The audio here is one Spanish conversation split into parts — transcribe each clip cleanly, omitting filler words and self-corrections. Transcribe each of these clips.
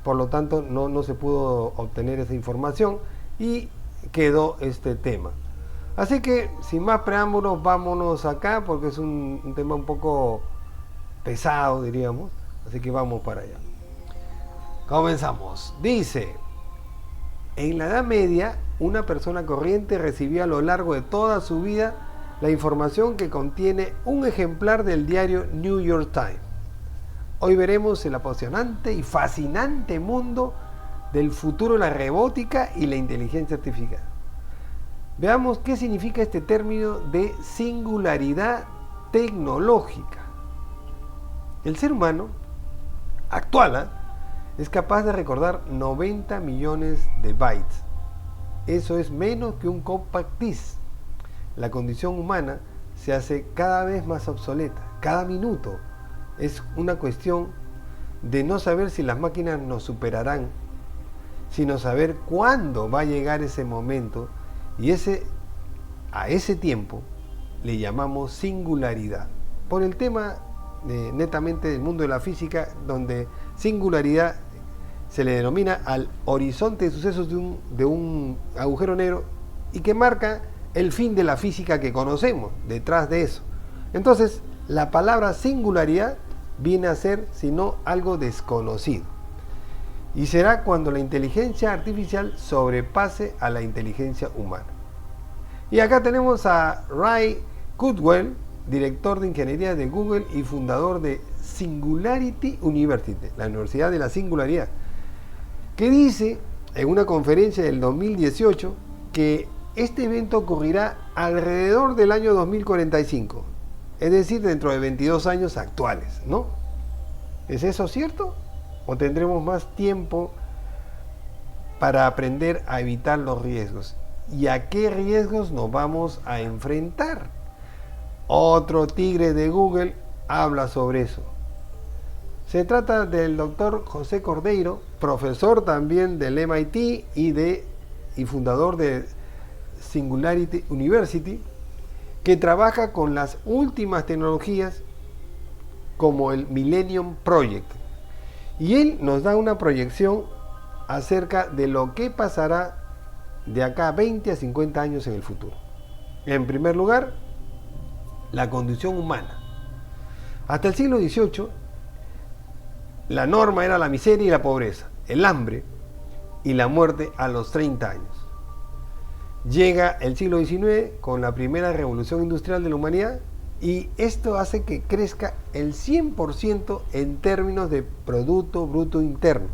por lo tanto no se pudo obtener esa información y quedó este tema. Así que sin más preámbulos, vámonos acá porque es un tema un poco pesado, diríamos. Así que vamos para allá. Comenzamos. Dice, en la Edad Media, una persona corriente recibía a lo largo de toda su vida la información que contiene un ejemplar del diario New York Times. Hoy veremos el apasionante y fascinante mundo del futuro de la robótica y la inteligencia artificial. Veamos qué significa este término de singularidad tecnológica. El ser humano actual es capaz de recordar 90 millones de bytes. Eso es menos que un compact disc. La condición humana se hace cada vez más obsoleta, cada minuto. Es una cuestión de no saber si las máquinas nos superarán, sino saber cuándo va a llegar ese momento, y a ese tiempo le llamamos singularidad. Por el tema netamente del mundo de la física, donde singularidad se le denomina al horizonte de sucesos de un agujero negro y que marca el fin de la física que conocemos detrás de eso. Entonces, la palabra singularidad viene a ser, sino algo desconocido. Y será cuando la inteligencia artificial sobrepase a la inteligencia humana. Y acá tenemos a Ray Kurzweil, director de ingeniería de Google y fundador de Singularity University, la Universidad de la Singularidad, que dice en una conferencia del 2018 que este evento ocurrirá alrededor del año 2045, es decir, dentro de 22 años actuales, ¿no? ¿Es eso cierto? ¿O tendremos más tiempo para aprender a evitar los riesgos? ¿Y a qué riesgos nos vamos a enfrentar? Otro tigre de Google habla sobre eso. Se trata del doctor José Cordeiro, profesor también del MIT y fundador de Singularity University, que trabaja con las últimas tecnologías como el Millennium Project. Y él nos da una proyección acerca de lo que pasará de acá a 20 a 50 años en el futuro. En primer lugar, la condición humana. Hasta el siglo XVIII, la norma era la miseria y la pobreza, el hambre y la muerte a los 30 años. Llega el siglo XIX con la primera revolución industrial de la humanidad y esto hace que crezca el 100% en términos de Producto Bruto Interno.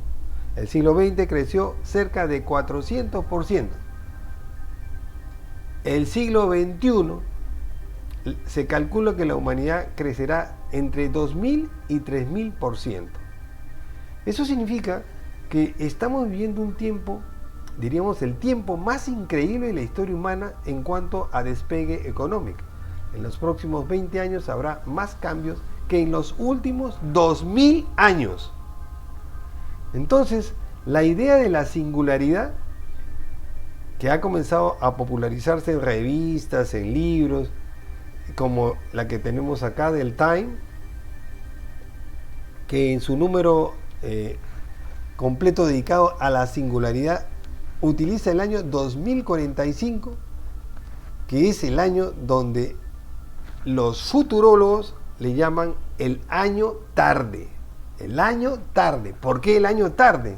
El siglo XX creció cerca de 400%. El siglo XXI se calcula que la humanidad crecerá entre 2.000 y 3.000%. Eso significa que estamos viviendo un tiempo, diríamos, el tiempo más increíble de la historia humana en cuanto a despegue económico. En los próximos 20 años habrá más cambios que en los últimos 2000 años. Entonces, la idea de la singularidad, que ha comenzado a popularizarse en revistas, en libros, como la que tenemos acá del Time, que en su número completo dedicado a la singularidad utiliza el año 2045, que es el año donde los futurólogos le llaman el año tarde. El año tarde. ¿Por qué el año tarde?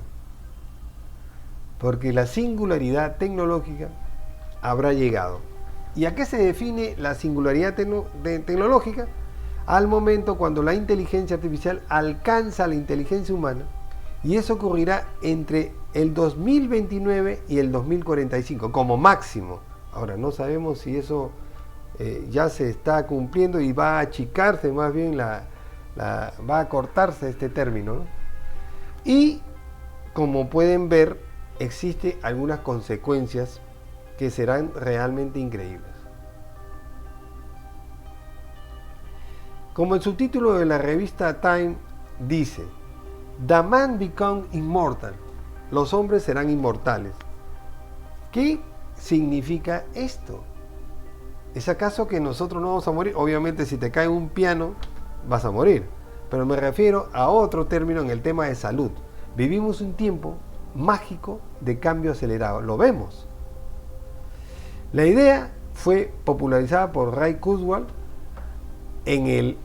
Porque la singularidad tecnológica habrá llegado. ¿Y a qué se define la singularidad tecnológica? Al momento cuando la inteligencia artificial alcanza la inteligencia humana, y eso ocurrirá entre el 2029 y el 2045 como máximo. Ahora no sabemos si eso ya se está cumpliendo y va a achicarse, más bien va a acortarse este término, ¿no? Y como pueden ver, existen algunas consecuencias que serán realmente increíbles. Como el subtítulo de la revista Time dice, The man becomes immortal. Los hombres serán inmortales. ¿Qué significa esto? ¿Es acaso que nosotros no vamos a morir? Obviamente si te cae un piano vas a morir. Pero me refiero a otro término en el tema de salud. Vivimos un tiempo mágico de cambio acelerado, lo vemos. La idea fue popularizada por Ray Kurzweil en el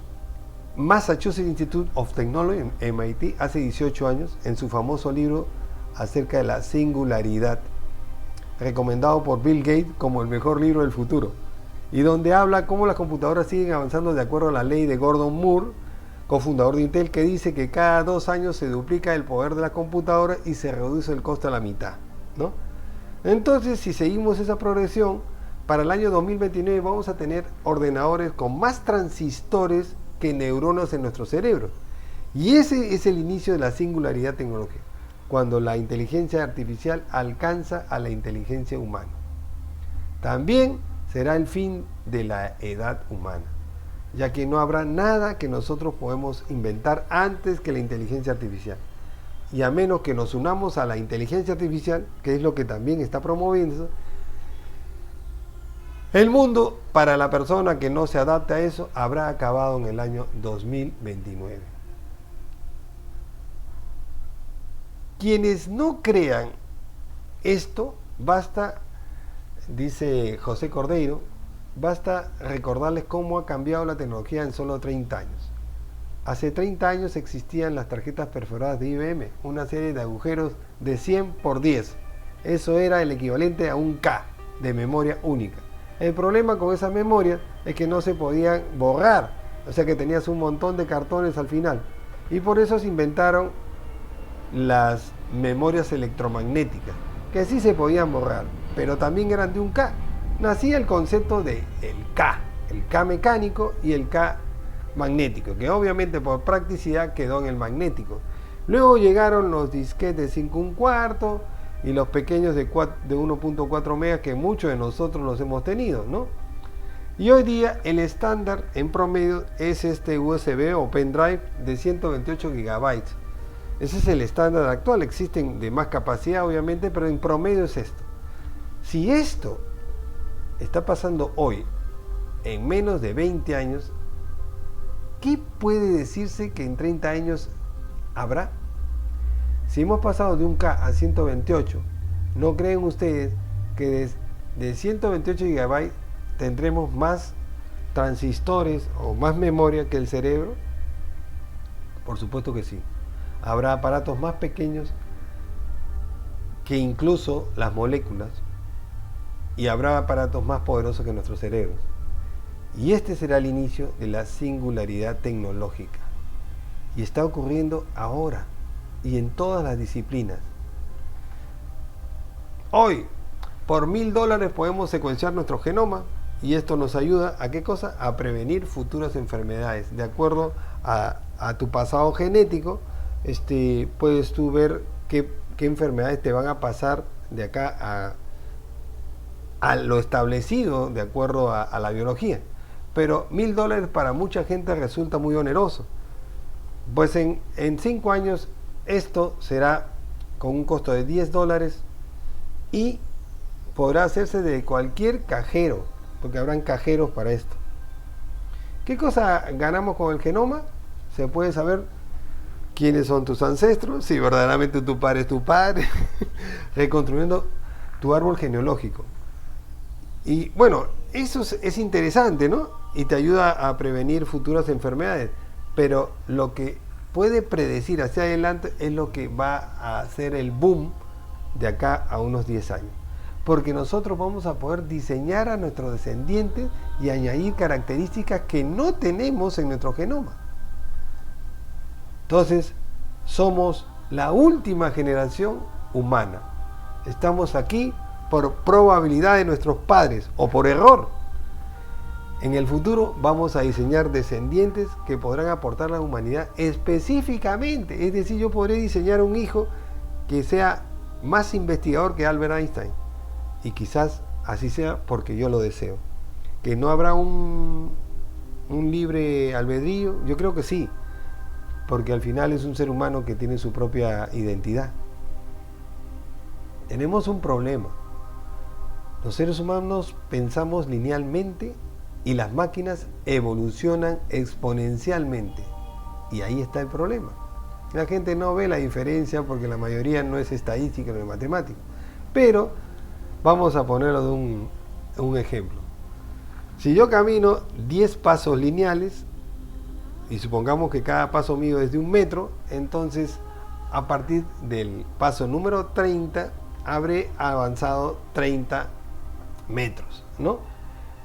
Massachusetts Institute of Technology, en MIT, hace 18 años, en su famoso libro acerca de la singularidad, recomendado por Bill Gates como el mejor libro del futuro, y donde habla cómo las computadoras siguen avanzando de acuerdo a la ley de Gordon Moore, cofundador de Intel, que dice que cada 2 años se duplica el poder de la computadora y se reduce el costo a la mitad, ¿no? Entonces, si seguimos esa progresión, para el año 2029 vamos a tener ordenadores con más transistores que neuronas en nuestro cerebro. Y ese es el inicio de la singularidad tecnológica, cuando la inteligencia artificial alcanza a la inteligencia humana. También será el fin de la edad humana, ya que no habrá nada que nosotros podemos inventar antes que la inteligencia artificial. Y a menos que nos unamos a la inteligencia artificial, que es lo que también está promoviendo, el mundo, para la persona que no se adapte a eso, habrá acabado en el año 2029. Quienes no crean esto, basta, dice José Cordeiro, basta recordarles cómo ha cambiado la tecnología en solo 30 años. Hace 30 años existían las tarjetas perforadas de IBM, una serie de agujeros de 100 por 10. Eso era el equivalente a un K de memoria única. El problema con esas memorias es que no se podían borrar, o sea que tenías un montón de cartones al final. Y por eso se inventaron las memorias electromagnéticas, que sí se podían borrar, pero también eran de un K. Nacía el concepto de el K mecánico y el K magnético, que obviamente por practicidad quedó en el magnético. Luego llegaron los disquetes de 5 1/4 y los pequeños de 1.4 megas, que muchos de nosotros los hemos tenido, ¿no? Y hoy día el estándar en promedio es este USB o pendrive de 128 GB. Ese es el estándar actual. Existen de más capacidad obviamente, pero en promedio es esto. Si esto está pasando hoy en menos de 20 años, ¿qué puede decirse que en 30 años habrá? Si hemos pasado de un K a 128, ¿no creen ustedes que de 128 GB tendremos más transistores o más memoria que el cerebro? Por supuesto que sí. Habrá aparatos más pequeños que incluso las moléculas, y habrá aparatos más poderosos que nuestros cerebros. Y este será el inicio de la singularidad tecnológica. Y está ocurriendo ahora y en todas las disciplinas. Hoy, por $1000 podemos secuenciar nuestro genoma, y esto nos ayuda a ¿qué cosa? A prevenir futuras enfermedades. De acuerdo a tu pasado genético, puedes tú ver qué enfermedades te van a pasar de acá a lo establecido de acuerdo a la biología. Pero $1000 para mucha gente resulta muy oneroso. Pues en 5 años esto será con un costo de $10 y podrá hacerse de cualquier cajero, porque habrán cajeros para esto. ¿Qué cosa ganamos con el genoma? Se puede saber quiénes son tus ancestros, si verdaderamente tu padre es tu padre, reconstruyendo tu árbol genealógico. Y bueno, eso es interesante, ¿no? Y te ayuda a prevenir futuras enfermedades, pero lo que puede predecir hacia adelante es lo que va a hacer el boom de acá a unos 10 años. Porque nosotros vamos a poder diseñar a nuestros descendientes y añadir características que no tenemos en nuestro genoma. Entonces, somos la última generación humana. Estamos aquí por probabilidad de nuestros padres o por error. En el futuro vamos a diseñar descendientes que podrán aportar a la humanidad específicamente. Es decir, yo podré diseñar un hijo que sea más investigador que Albert Einstein. Y quizás así sea porque yo lo deseo. Que no habrá un libre albedrío. Yo creo que sí. Porque al final es un ser humano que tiene su propia identidad. Tenemos un problema. Los seres humanos pensamos linealmente y las máquinas evolucionan exponencialmente. Y ahí está el problema. La gente no ve la diferencia porque la mayoría no es estadística, no es matemática. Pero vamos a ponerlo de un ejemplo. Si yo camino 10 pasos lineales, y supongamos que cada paso mío es de 1 metro, entonces a partir del paso número 30 habré avanzado 30 metros, ¿no?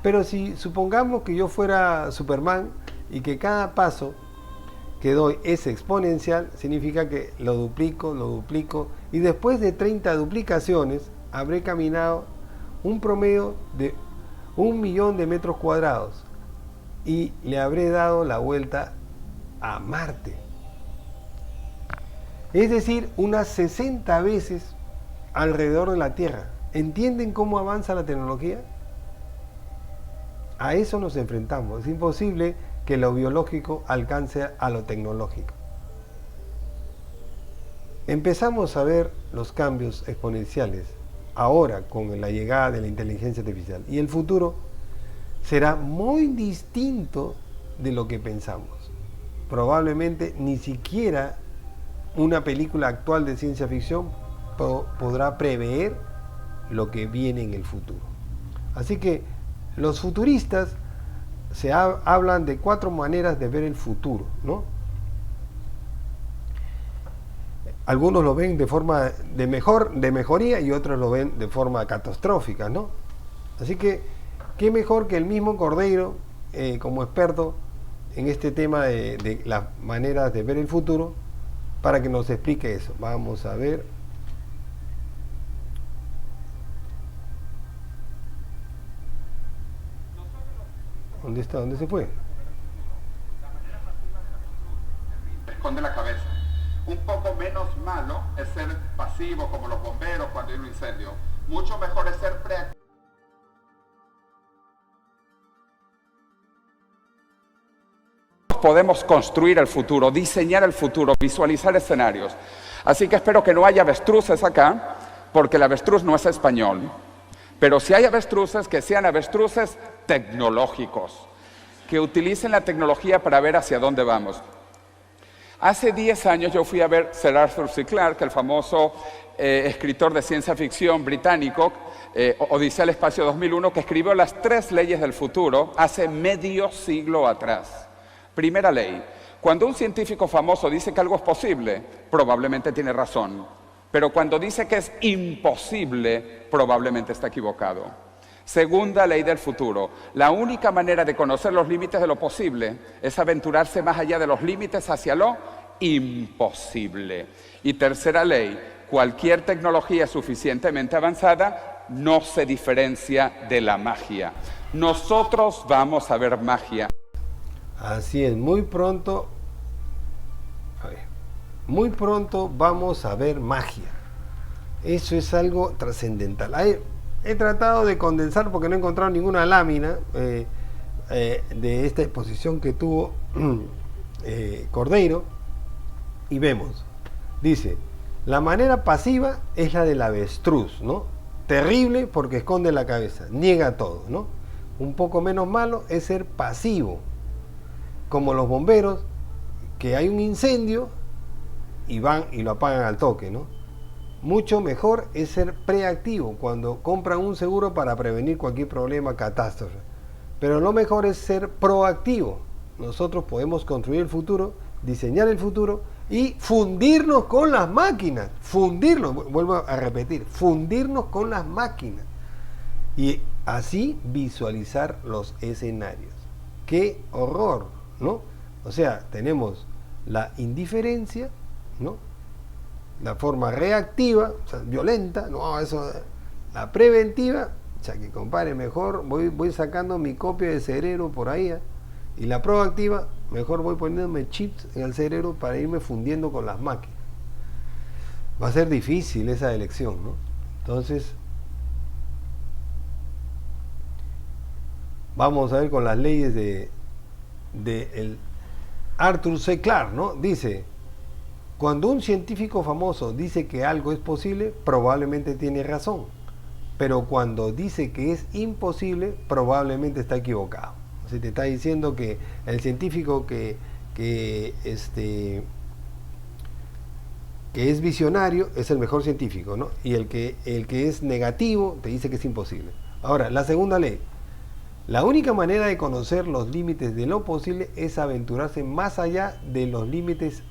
Pero si supongamos que yo fuera Superman y que cada paso que doy es exponencial, significa que lo duplico, y después de 30 duplicaciones habré caminado un promedio de 1.000.000 de metros cuadrados y le habré dado la vuelta a Marte. Es decir, unas 60 veces alrededor de la Tierra. ¿Entienden cómo avanza la tecnología? A eso nos enfrentamos. Es imposible que lo biológico alcance a lo tecnológico. Empezamos a ver los cambios exponenciales ahora con la llegada de la inteligencia artificial, y el futuro será muy distinto de lo que pensamos. Probablemente ni siquiera una película actual de ciencia ficción podrá prever lo que viene en el futuro. Así que los futuristas hablan de 4 maneras de ver el futuro, ¿no? Algunos lo ven de forma de mejoría, y otros lo ven de forma catastrófica, ¿no? Así que, qué mejor que el mismo Cordeiro, como experto en este tema de las maneras de ver el futuro, para que nos explique eso. Vamos a ver. ¿Dónde está? ¿Dónde se fue? Esconde la cabeza. Un poco menos malo es ser pasivo como los bomberos cuando hay un incendio. Mucho mejor es ser proactivo. Podemos construir el futuro, diseñar el futuro, visualizar escenarios. Así que espero que no haya avestruces acá, porque el avestruz no es español. Pero si hay avestruces, que sean avestruces tecnológicos, que utilicen la tecnología para ver hacia dónde vamos. Hace 10 años yo fui a ver Sir Arthur C. Clarke, el famoso escritor de ciencia ficción británico, Odisea al Espacio 2001, que escribió las 3 leyes del futuro hace medio siglo atrás. Primera ley: cuando un científico famoso dice que algo es posible, probablemente tiene razón. Pero cuando dice que es imposible, probablemente está equivocado. Segunda ley del futuro: la única manera de conocer los límites de lo posible es aventurarse más allá de los límites hacia lo imposible. Y tercera ley: cualquier tecnología suficientemente avanzada no se diferencia de la magia. Nosotros vamos a ver magia. Así es, muy pronto vamos a ver magia. Eso es algo trascendental. He tratado de condensar porque no he encontrado ninguna lámina de esta exposición que tuvo Cordeiro, y vemos, dice, la manera pasiva es la del avestruz, ¿no? Terrible porque esconde la cabeza, niega todo, ¿no? Un poco menos malo es ser pasivo, como los bomberos, que hay un incendio y van y lo apagan al toque, ¿no? Mucho mejor es ser preactivo, cuando compran un seguro para prevenir cualquier problema, catástrofe. Pero lo mejor es ser proactivo. Nosotros podemos construir el futuro, diseñar el futuro y fundirnos con las máquinas. Vuelvo a repetir, fundirnos con las máquinas. Y así visualizar los escenarios. ¡Qué horror!, ¿no? O sea, tenemos la indiferencia, ¿no? La forma reactiva, o sea, violenta, no, eso, la preventiva, o sea, que compadre, mejor voy sacando mi copia de cerebro por ahí, y la proactiva, mejor voy poniéndome chips en el cerebro para irme fundiendo con las máquinas. Va a ser difícil esa elección, ¿no? Entonces, vamos a ver con las leyes de el Arthur C. Clarke, ¿no? Dice: cuando un científico famoso dice que algo es posible, probablemente tiene razón. Pero cuando dice que es imposible, probablemente está equivocado. O sea, te está diciendo que el científico que que es visionario es el mejor científico, ¿no? Y el que es negativo te dice que es imposible. Ahora, la segunda ley. La única manera de conocer los límites de lo posible es aventurarse más allá de los límites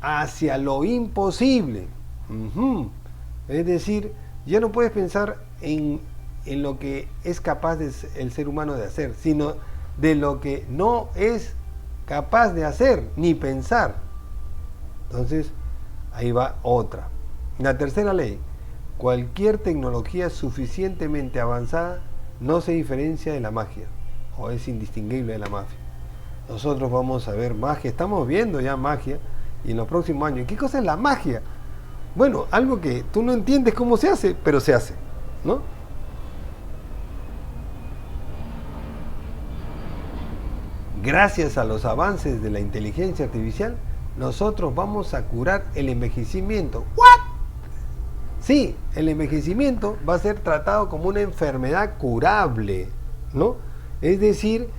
hacia lo imposible. Es decir, ya no puedes pensar en lo que es capaz el ser humano de hacer, sino de lo que no es capaz de hacer ni pensar. Entonces, ahí va otra. La tercera ley. Cualquier tecnología suficientemente avanzada no se diferencia de la magia, o es indistinguible de la magia. Nosotros vamos a ver magia, estamos viendo ya magia, y en los próximos años, ¿qué cosa es la magia? Bueno, algo que tú no entiendes cómo se hace, pero se hace, ¿no? Gracias a los avances de la inteligencia artificial, nosotros vamos a curar el envejecimiento. ¿What? Sí, el envejecimiento va a ser tratado como una enfermedad curable, ¿no? Es decir,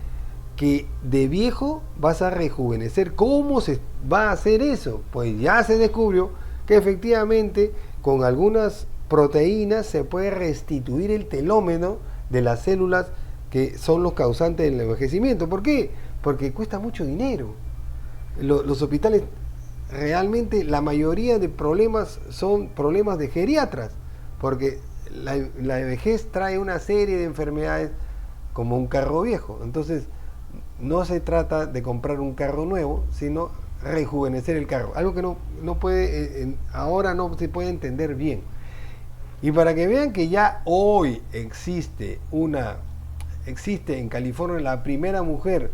que de viejo vas a rejuvenecer. ¿Cómo se va a hacer eso? Pues ya se descubrió que efectivamente con algunas proteínas se puede restituir el telómero de las células que son los causantes del envejecimiento. ¿Por qué? Porque cuesta mucho dinero. Los hospitales, realmente la mayoría de problemas son problemas de geriatras, porque la vejez trae una serie de enfermedades como un carro viejo. Entonces no se trata de comprar un carro nuevo, sino rejuvenecer el carro, algo que no puede, ahora no se puede entender bien. Y para que vean que ya hoy existe en California la primera mujer,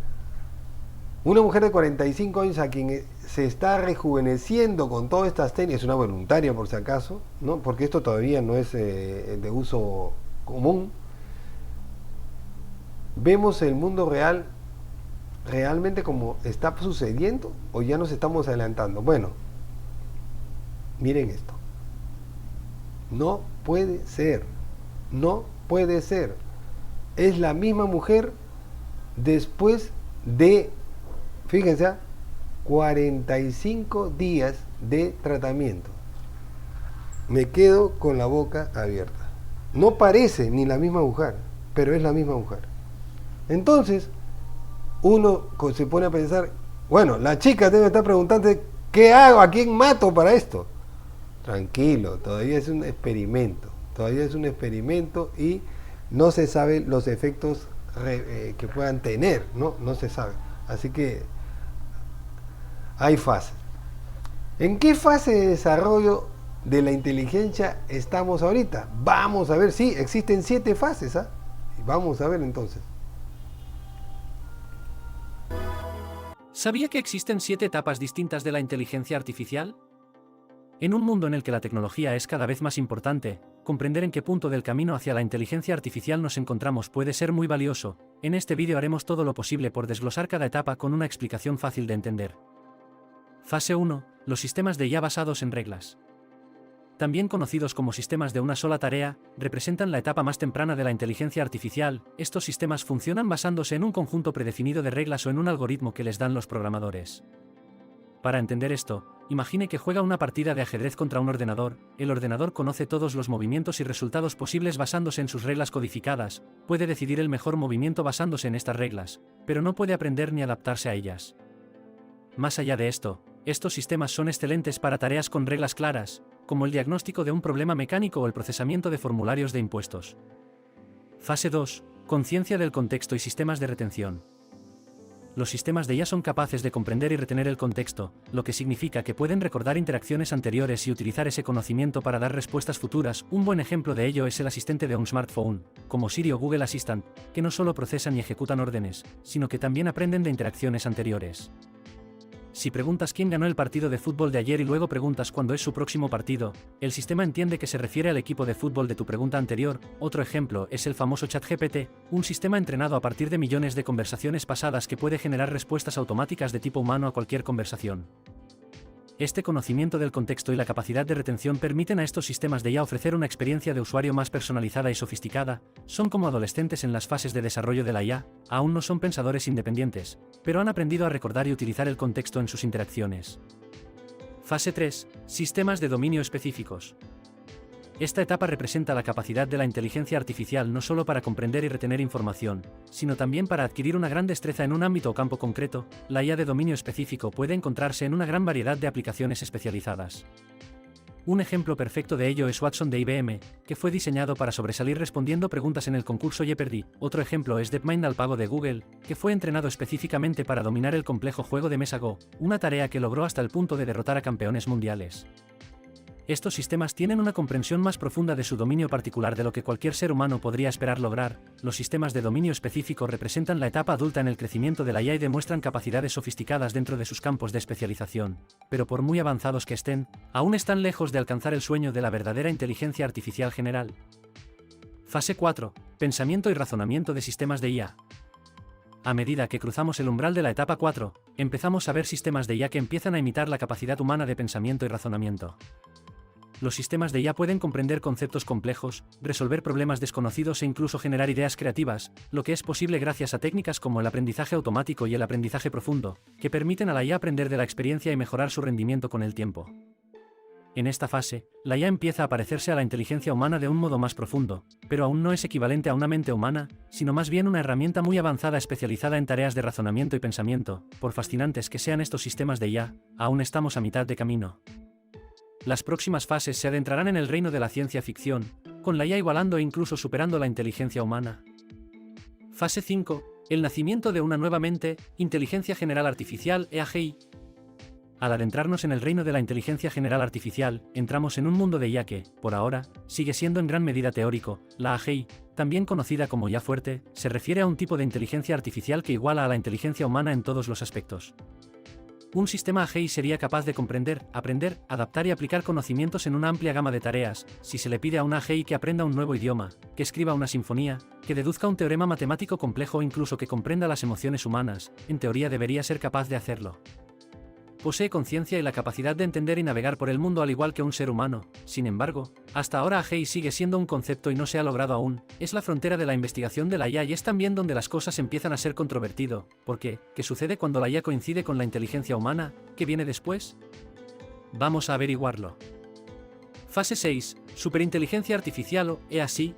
una mujer de 45 años a quien se está rejuveneciendo con todas estas técnicas, es una voluntaria por si acaso, ¿no? Porque esto todavía no es de uso común. Vemos el mundo real realmente como está sucediendo, o ya nos estamos adelantando. Bueno, miren esto. No puede ser. Es la misma mujer después de, fíjense, 45 días de tratamiento. Me quedo con la boca abierta. No parece ni la misma mujer, pero es la misma mujer. Entonces, uno se pone a pensar, bueno, la chica debe estar preguntando, ¿qué hago? ¿A quién mato para esto? Tranquilo, todavía es un experimento. Y no se sabe los efectos que puedan tener, no se sabe. Así que hay fases. ¿En qué fase de desarrollo de la inteligencia estamos ahorita? Vamos a ver, sí, existen 7 fases, ¿ah? Y vamos a ver entonces. ¿Sabía que existen 7 etapas distintas de la inteligencia artificial? En un mundo en el que la tecnología es cada vez más importante, comprender en qué punto del camino hacia la inteligencia artificial nos encontramos puede ser muy valioso. En este vídeo haremos todo lo posible por desglosar cada etapa con una explicación fácil de entender. Fase 1. Los sistemas de IA basados en reglas. También conocidos como sistemas de una sola tarea, representan la etapa más temprana de la inteligencia artificial. Estos sistemas funcionan basándose en un conjunto predefinido de reglas o en un algoritmo que les dan los programadores. Para entender esto, imagine que juega una partida de ajedrez contra un ordenador. El ordenador conoce todos los movimientos y resultados posibles basándose en sus reglas codificadas, puede decidir el mejor movimiento basándose en estas reglas, pero no puede aprender ni adaptarse a ellas. Más allá de esto, estos sistemas son excelentes para tareas con reglas claras, como el diagnóstico de un problema mecánico o el procesamiento de formularios de impuestos. Fase 2. Conciencia del contexto y sistemas de retención. Los sistemas de IA son capaces de comprender y retener el contexto, lo que significa que pueden recordar interacciones anteriores y utilizar ese conocimiento para dar respuestas futuras. Un buen ejemplo de ello es el asistente de un smartphone, como Siri o Google Assistant, que no solo procesan y ejecutan órdenes, sino que también aprenden de interacciones anteriores. Si preguntas quién ganó el partido de fútbol de ayer y luego preguntas cuándo es su próximo partido, el sistema entiende que se refiere al equipo de fútbol de tu pregunta anterior. Otro ejemplo es el famoso ChatGPT, un sistema entrenado a partir de millones de conversaciones pasadas que puede generar respuestas automáticas de tipo humano a cualquier conversación. Este conocimiento del contexto y la capacidad de retención permiten a estos sistemas de IA ofrecer una experiencia de usuario más personalizada y sofisticada. Son como adolescentes en las fases de desarrollo de la IA, aún no son pensadores independientes, pero han aprendido a recordar y utilizar el contexto en sus interacciones. Fase 3. Sistemas de dominio específicos. Esta etapa representa la capacidad de la inteligencia artificial no solo para comprender y retener información, sino también para adquirir una gran destreza en un ámbito o campo concreto. La IA de dominio específico puede encontrarse en una gran variedad de aplicaciones especializadas. Un ejemplo perfecto de ello es Watson de IBM, que fue diseñado para sobresalir respondiendo preguntas en el concurso Jeopardy. Otro ejemplo es DeepMind AlphaGo de Google, que fue entrenado específicamente para dominar el complejo juego de mesa Go, una tarea que logró hasta el punto de derrotar a campeones mundiales. Estos sistemas tienen una comprensión más profunda de su dominio particular de lo que cualquier ser humano podría esperar lograr. Los sistemas de dominio específico representan la etapa adulta en el crecimiento de la IA y demuestran capacidades sofisticadas dentro de sus campos de especialización, pero por muy avanzados que estén, aún están lejos de alcanzar el sueño de la verdadera inteligencia artificial general. Fase 4. Pensamiento y razonamiento de sistemas de IA. A medida que cruzamos el umbral de la etapa 4, empezamos a ver sistemas de IA que empiezan a imitar la capacidad humana de pensamiento y razonamiento. Los sistemas de IA pueden comprender conceptos complejos, resolver problemas desconocidos e incluso generar ideas creativas, lo que es posible gracias a técnicas como el aprendizaje automático y el aprendizaje profundo, que permiten a la IA aprender de la experiencia y mejorar su rendimiento con el tiempo. En esta fase, la IA empieza a parecerse a la inteligencia humana de un modo más profundo, pero aún no es equivalente a una mente humana, sino más bien una herramienta muy avanzada especializada en tareas de razonamiento y pensamiento. Por fascinantes que sean estos sistemas de IA, aún estamos a mitad de camino. Las próximas fases se adentrarán en el reino de la ciencia ficción, con la IA igualando e incluso superando la inteligencia humana. Fase 5. El nacimiento de una nueva mente, Inteligencia General Artificial, EAGI. Al adentrarnos en el reino de la inteligencia general artificial, entramos en un mundo de IA que, por ahora, sigue siendo en gran medida teórico. La AGI, también conocida como IA fuerte, se refiere a un tipo de inteligencia artificial que iguala a la inteligencia humana en todos los aspectos. Un sistema AGI sería capaz de comprender, aprender, adaptar y aplicar conocimientos en una amplia gama de tareas. Si se le pide a una AGI que aprenda un nuevo idioma, que escriba una sinfonía, que deduzca un teorema matemático complejo o incluso que comprenda las emociones humanas, en teoría debería ser capaz de hacerlo. Posee conciencia y la capacidad de entender y navegar por el mundo al igual que un ser humano. Sin embargo, hasta ahora AGI sigue siendo un concepto y no se ha logrado aún. Es la frontera de la investigación de la IA y es también donde las cosas empiezan a ser controvertido. ¿Por qué? ¿Qué sucede cuando la IA coincide con la inteligencia humana? ¿Qué viene después? Vamos a averiguarlo. Fase 6. Superinteligencia artificial o EASI.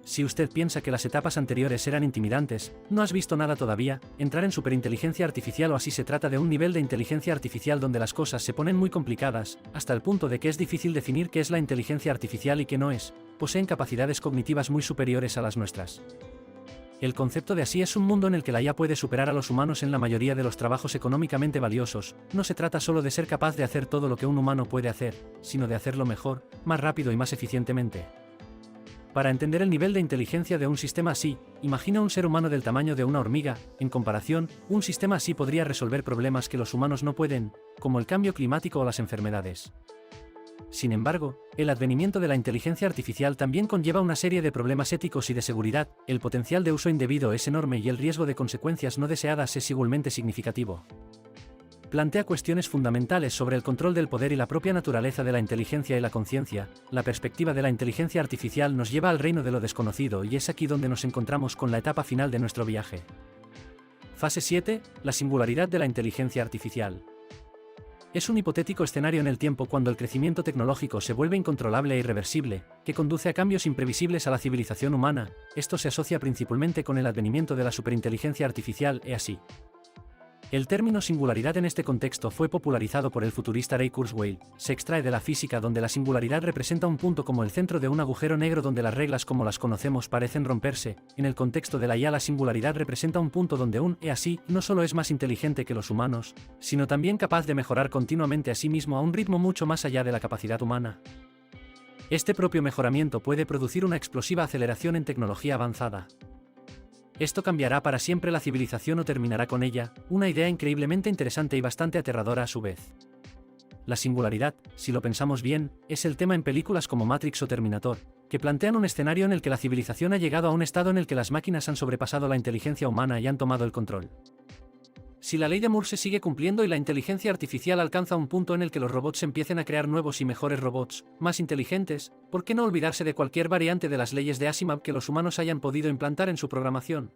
Si usted piensa que las etapas anteriores eran intimidantes, no has visto nada todavía. Entrar en superinteligencia artificial o así se trata de un nivel de inteligencia artificial donde las cosas se ponen muy complicadas, hasta el punto de que es difícil definir qué es la inteligencia artificial y qué no es. Poseen capacidades cognitivas muy superiores a las nuestras. El concepto de así es un mundo en el que la IA puede superar a los humanos en la mayoría de los trabajos económicamente valiosos. No se trata solo de ser capaz de hacer todo lo que un humano puede hacer, sino de hacerlo mejor, más rápido y más eficientemente. Para entender el nivel de inteligencia de un sistema así, imagina un ser humano del tamaño de una hormiga. En comparación, un sistema así podría resolver problemas que los humanos no pueden, como el cambio climático o las enfermedades. Sin embargo, el advenimiento de la inteligencia artificial también conlleva una serie de problemas éticos y de seguridad. El potencial de uso indebido es enorme y el riesgo de consecuencias no deseadas es igualmente significativo. Plantea cuestiones fundamentales sobre el control del poder y la propia naturaleza de la inteligencia y la conciencia. La perspectiva de la inteligencia artificial nos lleva al reino de lo desconocido y es aquí donde nos encontramos con la etapa final de nuestro viaje. Fase 7. La singularidad de la inteligencia artificial. Es un hipotético escenario en el tiempo cuando el crecimiento tecnológico se vuelve incontrolable e irreversible, que conduce a cambios imprevisibles a la civilización humana. Esto se asocia principalmente con el advenimiento de la superinteligencia artificial EASI. El término singularidad en este contexto fue popularizado por el futurista Ray Kurzweil. Se extrae de la física donde la singularidad representa un punto como el centro de un agujero negro donde las reglas como las conocemos parecen romperse. En el contexto de la IA la singularidad representa un punto donde un EASI no solo es más inteligente que los humanos, sino también capaz de mejorar continuamente a sí mismo a un ritmo mucho más allá de la capacidad humana. Este propio mejoramiento puede producir una explosiva aceleración en tecnología avanzada. Esto cambiará para siempre la civilización o terminará con ella, una idea increíblemente interesante y bastante aterradora a su vez. La singularidad, si lo pensamos bien, es el tema en películas como Matrix o Terminator, que plantean un escenario en el que la civilización ha llegado a un estado en el que las máquinas han sobrepasado la inteligencia humana y han tomado el control. Si la ley de Moore se sigue cumpliendo y la inteligencia artificial alcanza un punto en el que los robots empiecen a crear nuevos y mejores robots, más inteligentes, ¿por qué no olvidarse de cualquier variante de las leyes de Asimov que los humanos hayan podido implantar en su programación?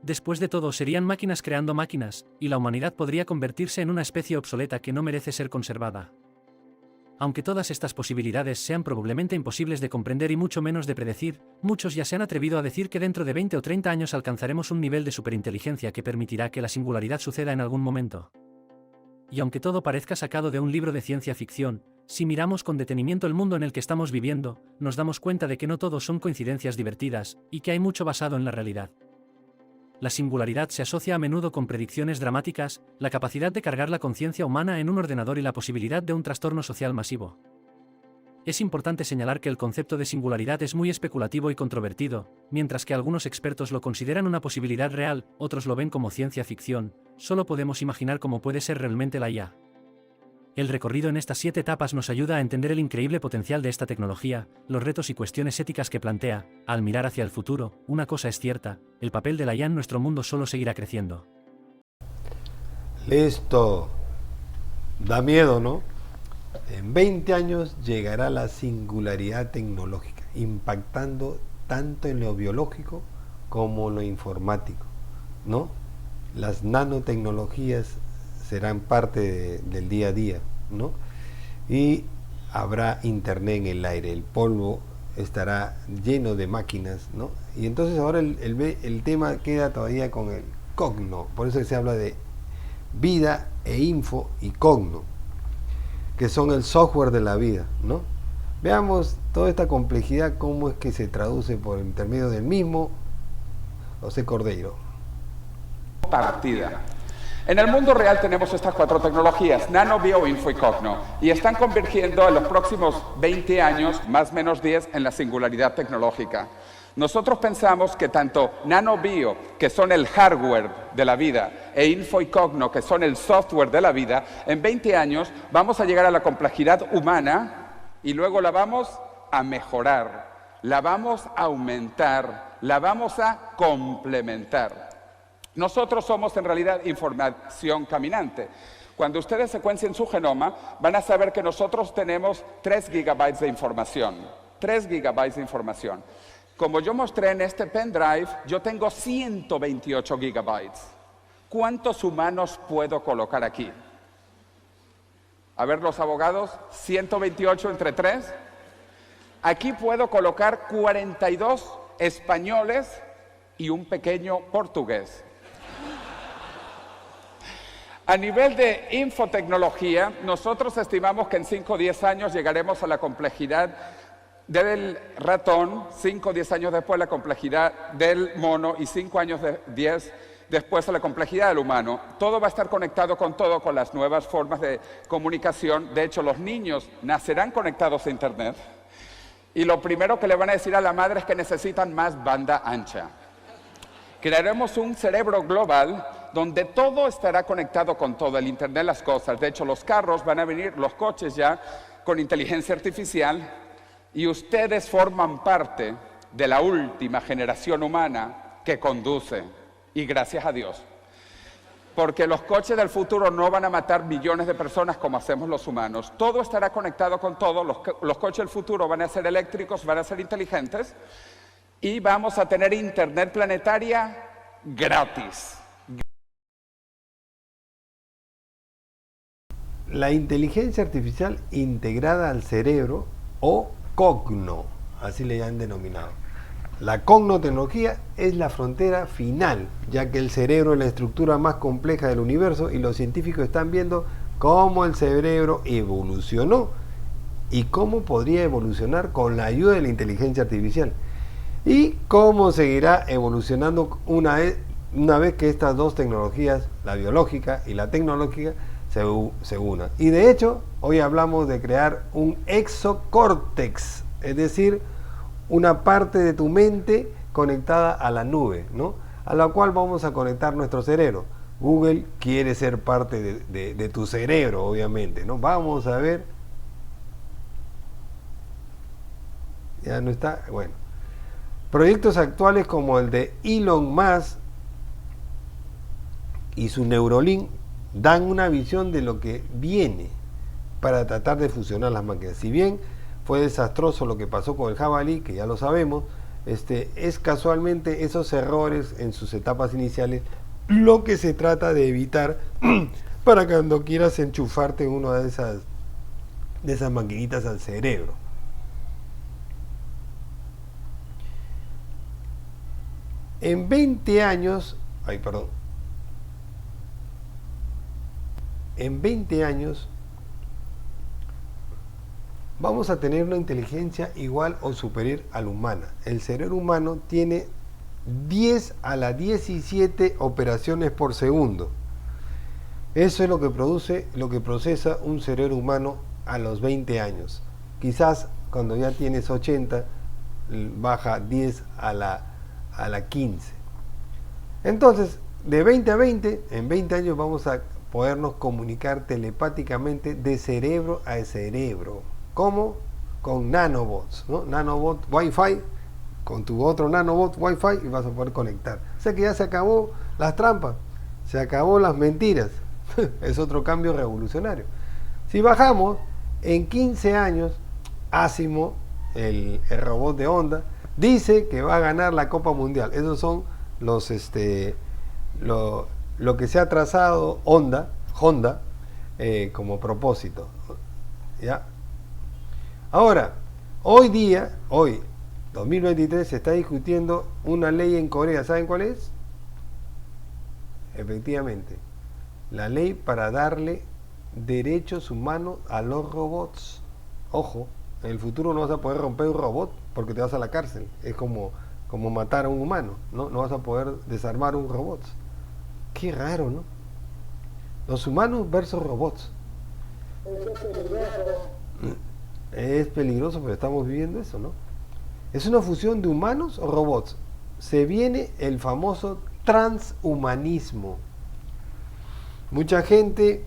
Después de todo, serían máquinas creando máquinas, y la humanidad podría convertirse en una especie obsoleta que no merece ser conservada. Aunque todas estas posibilidades sean probablemente imposibles de comprender y mucho menos de predecir, muchos ya se han atrevido a decir que dentro de 20 o 30 años alcanzaremos un nivel de superinteligencia que permitirá que la singularidad suceda en algún momento. Y aunque todo parezca sacado de un libro de ciencia ficción, si miramos con detenimiento el mundo en el que estamos viviendo, nos damos cuenta de que no todo son coincidencias divertidas, y que hay mucho basado en la realidad. La singularidad se asocia a menudo con predicciones dramáticas, la capacidad de cargar la conciencia humana en un ordenador y la posibilidad de un trastorno social masivo. Es importante señalar que el concepto de singularidad es muy especulativo y controvertido, mientras que algunos expertos lo consideran una posibilidad real, otros lo ven como ciencia ficción, solo podemos imaginar cómo puede ser realmente la IA. El recorrido en estas 7 etapas nos ayuda a entender el increíble potencial de esta tecnología, los retos y cuestiones éticas que plantea. Al mirar hacia el futuro, una cosa es cierta, el papel de la IA en nuestro mundo solo seguirá creciendo. Listo. Da miedo, ¿no? En 20 años llegará la singularidad tecnológica, impactando tanto en lo biológico como en lo informático, ¿no? Las nanotecnologías serán parte del día a día, ¿no? Y habrá internet en el aire, el polvo estará lleno de máquinas, ¿no? Y entonces ahora el tema queda todavía con el cogno, por eso se habla de vida e info y cogno, que son el software de la vida, ¿no? Veamos toda esta complejidad, cómo es que se traduce por intermedio del mismo José Cordeiro. Partida. En el mundo real tenemos estas 4 tecnologías, nano, bio, info y cogno, y están convergiendo en los próximos 20 años, más o menos 10, en la singularidad tecnológica. Nosotros pensamos que tanto nano, bio, que son el hardware de la vida, e info y cogno, que son el software de la vida, en 20 años vamos a llegar a la complejidad humana y luego la vamos a mejorar, la vamos a aumentar, la vamos a complementar. Nosotros somos en realidad información caminante. Cuando ustedes secuencien su genoma, van a saber que nosotros tenemos 3 gigabytes de información. 3 gigabytes de información. Como yo mostré en este pendrive, yo tengo 128 gigabytes. ¿Cuántos humanos puedo colocar aquí? A ver, los abogados, 128 entre 3. Aquí puedo colocar 42 españoles y un pequeño portugués. A nivel de infotecnología, nosotros estimamos que en 5 o 10 años llegaremos a la complejidad del ratón, 5 o 10 años después la complejidad del mono y 5 años 10 después a la complejidad del humano. Todo va a estar conectado con todo, con las nuevas formas de comunicación. De hecho, los niños nacerán conectados a Internet y lo primero que le van a decir a la madre es que necesitan más banda ancha. Crearemos un cerebro global donde todo estará conectado con todo, el Internet de las cosas. De hecho, los carros van a venir, los coches ya, con inteligencia artificial, y ustedes forman parte de la última generación humana que conduce, y gracias a Dios. Porque los coches del futuro no van a matar millones de personas como hacemos los humanos. Todo estará conectado con todo, los coches del futuro van a ser eléctricos, van a ser inteligentes, y vamos a tener internet planetaria gratis. La inteligencia artificial integrada al cerebro o cogno, así le han denominado. La cognotecnología es la frontera final, ya que el cerebro es la estructura más compleja del universo y los científicos están viendo cómo el cerebro evolucionó y cómo podría evolucionar con la ayuda de la inteligencia artificial. Y cómo seguirá evolucionando una vez que estas dos tecnologías, la biológica y la tecnológica, se unan. Y de hecho, hoy hablamos de crear un exocórtex, es decir, una parte de tu mente conectada a la nube, ¿no? A la cual vamos a conectar nuestro cerebro. Google quiere ser parte de tu cerebro, obviamente, ¿no? Vamos a ver. Ya no está, bueno. Proyectos actuales como el de Elon Musk y su Neuralink dan una visión de lo que viene para tratar de fusionar las máquinas. Si bien fue desastroso lo que pasó con el jabalí, que ya lo sabemos, es casualmente esos errores en sus etapas iniciales lo que se trata de evitar para cuando quieras enchufarte una de esas maquinitas al cerebro. En 20 años, en 20 años vamos a tener una inteligencia igual o superior a la humana. El cerebro humano tiene 10 a la 17 operaciones por segundo. Eso es lo que procesa un cerebro humano a los 20 años. Quizás cuando ya tienes 80 baja 10 a la 15. Entonces, de 20 a 20, en 20 años vamos a podernos comunicar telepáticamente de cerebro a cerebro. ¿Cómo? Con nanobots, ¿no? Nanobot Wi-Fi, con tu otro nanobot Wi-Fi y vas a poder conectar. O sea que ya se acabó las trampas, se acabó las mentiras. Es otro cambio revolucionario. Si bajamos, en 15 años, Asimov, el robot de Honda, dice que va a ganar la Copa Mundial. Esos son los lo que se ha trazado Honda como propósito. ¿Ya? Ahora, hoy 2023, se está discutiendo una ley en Corea. ¿Saben cuál es? Efectivamente, la ley para darle derechos humanos a los robots. Ojo, en el futuro no vas a poder romper un robot porque te vas a la cárcel. Es como matar a un humano, ¿no? No vas a poder desarmar un robot. Qué raro, ¿no? Los humanos versus robots. Es peligroso, pero estamos viviendo eso, ¿no? ¿Es una fusión de humanos o robots? Se viene el famoso transhumanismo. Mucha gente,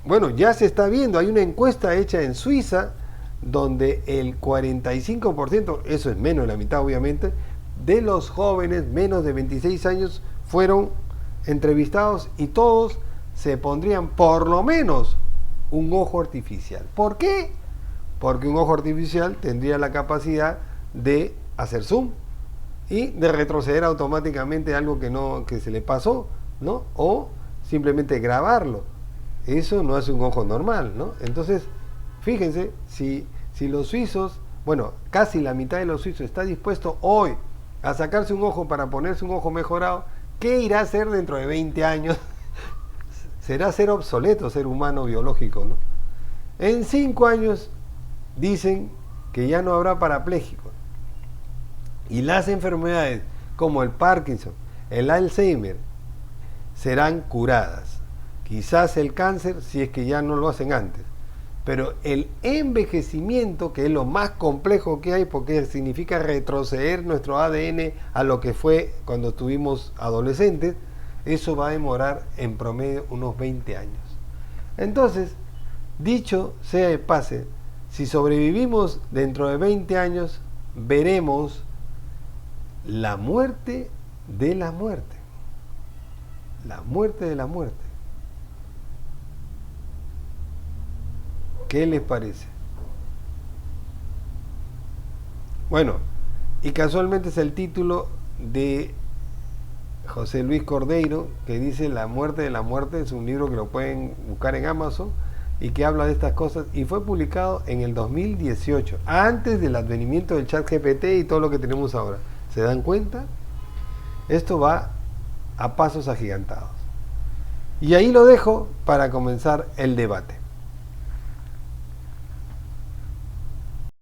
bueno, ya se está viendo, hay una encuesta hecha en Suiza donde el 45%, eso es menos de la mitad obviamente, de los jóvenes menos de 26 años fueron entrevistados y todos se pondrían por lo menos un ojo artificial. ¿Por qué? Porque un ojo artificial tendría la capacidad de hacer zoom y de retroceder automáticamente algo que se le pasó, ¿no? O simplemente grabarlo. Eso no es un ojo normal, ¿no? Entonces, fíjense, si los suizos, bueno, casi la mitad de los suizos está dispuesto hoy a sacarse un ojo para ponerse un ojo mejorado, ¿qué irá a hacer dentro de 20 años? Será ser obsoleto, ser humano biológico, ¿no? En 5 años dicen que ya no habrá parapléjicos. Y las enfermedades como el Parkinson, el Alzheimer, serán curadas. Quizás el cáncer, si es que ya no lo hacen antes. Pero el envejecimiento, que es lo más complejo que hay, porque significa retroceder nuestro ADN a lo que fue cuando estuvimos adolescentes, eso va a demorar en promedio unos 20 años. Entonces, dicho sea de pase, si sobrevivimos dentro de 20 años, veremos la muerte de la muerte. La muerte de la muerte. ¿Qué les parece? Bueno, y casualmente es el título de José Luis Cordeiro, que dice La muerte de la muerte. Es un libro que lo pueden buscar en Amazon y que habla de estas cosas, y fue publicado en el 2018, antes del advenimiento del ChatGPT y todo lo que tenemos ahora. ¿Se dan cuenta? Esto va a pasos agigantados. Y ahí lo dejo para comenzar el debate.